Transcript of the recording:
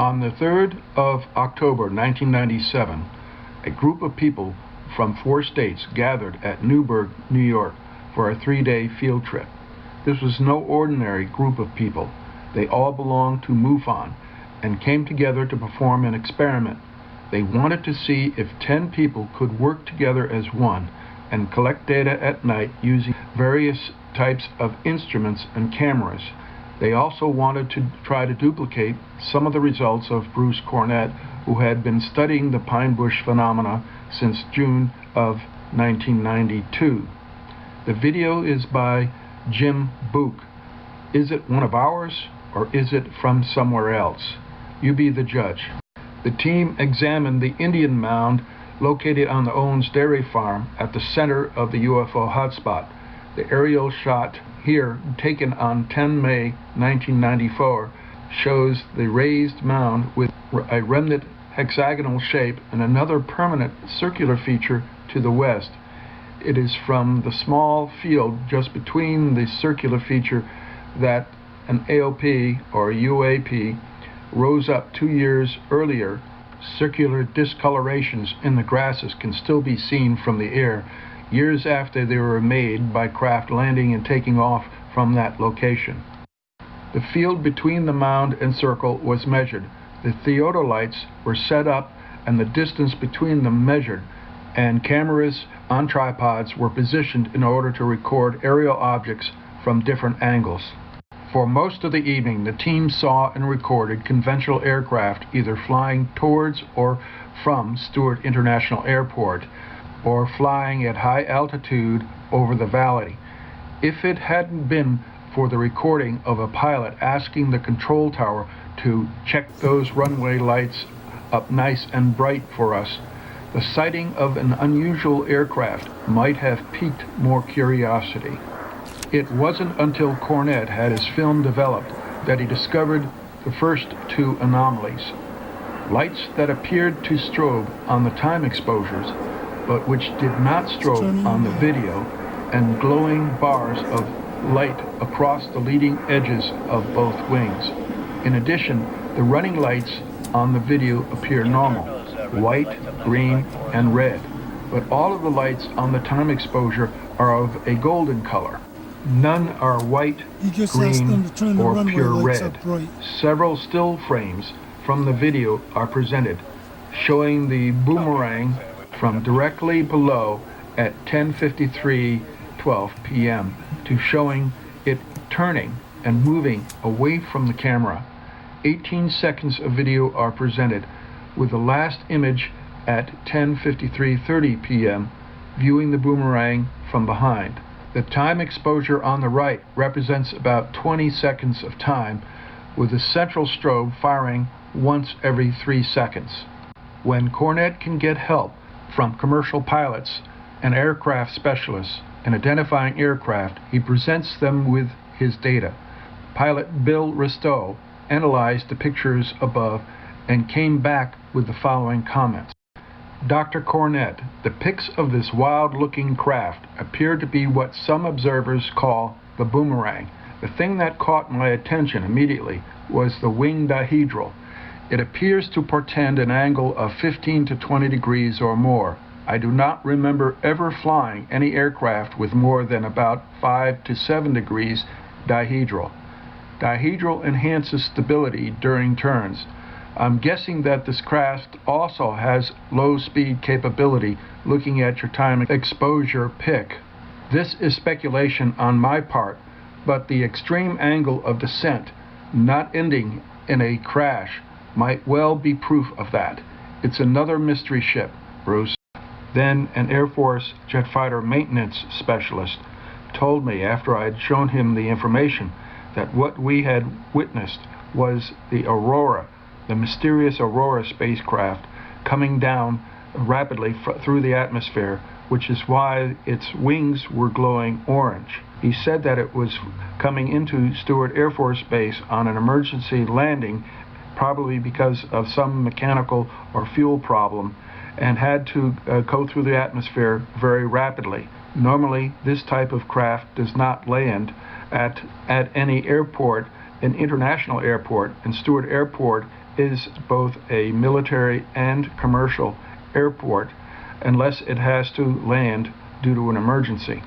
On the 3rd of October 1997, a group of people from 4 states gathered at Newburgh, New York for a 3-day field trip. This was no ordinary group of people. They all belonged to MUFON and came together to perform an experiment. They wanted to see if 10 people could work together as one and collect data at night using various types of instruments and cameras. They also wanted to try to duplicate some of the results of Bruce Cornett, who had been studying the Pine Bush phenomena since June of 1992. The video is by Jim Book. Is it one of ours, or is it from somewhere else? You be the judge. The team examined the Indian mound located on the Owens Dairy Farm at the center of the UFO hotspot. The aerial shot here, taken on 10 May 1994, shows the raised mound with a remnant hexagonal shape and another permanent circular feature to the west. It is from the small field just between the circular feature that an AOP or UAP rose up 2 years earlier. Circular discolorations in the grasses can still be seen from the air years after they were made by craft landing and taking off from that location. The field between the mound and circle was measured. The theodolites were set up and the distance between them measured, and cameras on tripods were positioned in order to record aerial objects from different angles. For most of the evening, the team saw and recorded conventional aircraft either flying towards or from Stewart International Airport, or flying at high altitude over the valley. If it hadn't been for the recording of a pilot asking the control tower to check those runway lights up nice and bright for us, the sighting of an unusual aircraft might have piqued more curiosity. It wasn't until Cornett had his film developed that he discovered the first 2 anomalies. Lights that appeared to strobe on the time exposures, but which did not strobe on the video, and glowing bars of light across the leading edges of both wings. In addition, the running lights on the video appear normal, white, green, and red, but all of the lights on the time exposure are of a golden color. None are white, green, or pure red. Several still frames from the video are presented, showing the boomerang from directly below at 10:53:12 p.m. to showing it turning and moving away from the camera. 18 seconds of video are presented, with the last image at 10:53:30 p.m. viewing the boomerang from behind. The time exposure on the right represents about 20 seconds of time, with the central strobe firing once every 3 seconds. When Cornett can get help from commercial pilots and aircraft specialists in identifying aircraft, he presents them with his data. Pilot Bill Ristow analyzed the pictures above and came back with the following comments. Dr. Cornett, the pics of this wild-looking craft appear to be what some observers call the boomerang. The thing that caught my attention immediately was the wing dihedral. It appears to portend an angle of 15 to 20 degrees or more. I do not remember ever flying any aircraft with more than about 5 to 7 degrees dihedral. Dihedral enhances stability during turns. I'm guessing that this craft also has low speed capability looking at your time exposure pic. This is speculation on my part, but the extreme angle of descent, not ending in a crash, might well be proof of that. It's another mystery ship, Bruce. Then an Air Force jet fighter maintenance specialist told me, after I had shown him the information, that what we had witnessed was the Aurora, the mysterious Aurora spacecraft, coming down rapidly through the atmosphere, which is why its wings were glowing orange. He said that it was coming into Stewart Air Force Base on an emergency landing, probably because of some mechanical or fuel problem, and had to go through the atmosphere very rapidly. Normally, this type of craft does not land at any airport an international airport, and Stewart Airport is both a military and commercial airport unless it has to land due to an emergency.